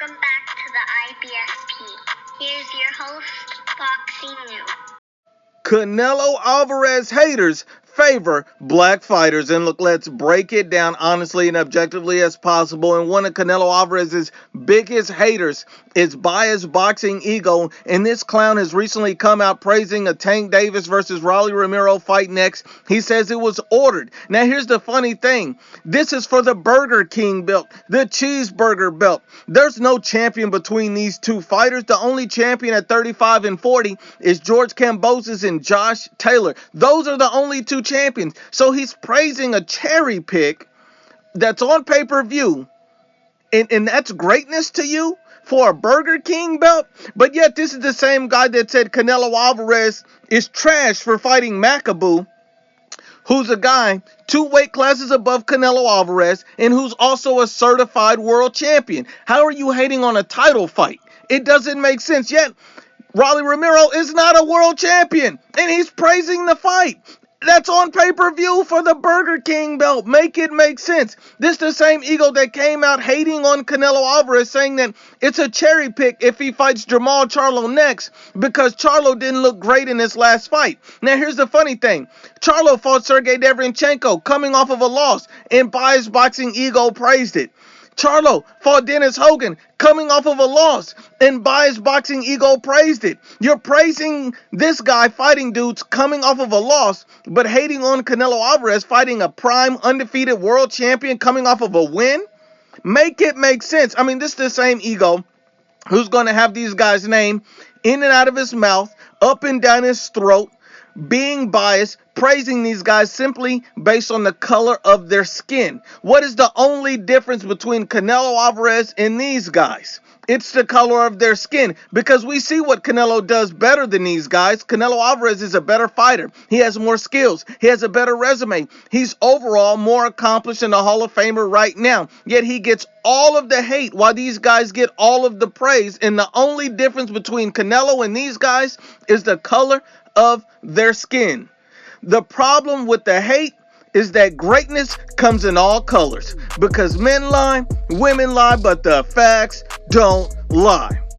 Welcome back to the IBFP. Here's your host, Boxing New. Canelo Alvarez haters favor black fighters. And look, let's break it down honestly and objectively as possible. And one of Canelo Alvarez's biggest haters is Biased Boxing Ego. And this clown has recently come out praising a Tank Davis versus Rolly Romero fight next. He says it was ordered. Now, here's the funny thing. This is for the Burger King belt, the cheeseburger belt. There's no champion between these two fighters. The only champion at 35 and 40 is George Kambosos and Josh Taylor. Those are the only two champions. So he's praising a cherry pick that's on pay-per-view. And that's greatness to you for a Burger King belt? But yet this is the same guy that said Canelo Alvarez is trash for fighting Macaboo, who's a guy 2 weight classes above Canelo Alvarez and who's also a certified world champion. How are you hating on a title fight? It doesn't make sense. Yet Rolly Romero is not a world champion and he's praising the fight. That's on pay-per-view for the Burger King belt. Make it make sense. This is the same ego that came out hating on Canelo Alvarez, saying that it's a cherry pick if he fights Jamal Charlo next because Charlo didn't look great in his last fight. Now, here's the funny thing. Charlo fought Sergey Derevyanchenko coming off of a loss, and Biased Boxing Ego praised it. Charlo fought Dennis Hogan coming off of a loss, and Biased Boxing Ego praised it. You're praising this guy fighting dudes coming off of a loss, but hating on Canelo Alvarez fighting a prime undefeated world champion coming off of a win? Make it make sense. I mean, this is the same ego who's going to have these guys' name in and out of his mouth, up and down his throat, being biased, praising these guys simply based on the color of their skin. What is the only difference between Canelo Alvarez and these guys? It's the color of their skin, because we see what Canelo does better than these guys. Canelo Alvarez is a better fighter. He has more skills. He has a better resume. He's overall more accomplished and a Hall of Famer right now. Yet he gets all of the hate while these guys get all of the praise. And the only difference between Canelo and these guys is the color of their skin. The problem with the hate is that greatness comes in all colors, because men lie, women lie, but the facts don't lie.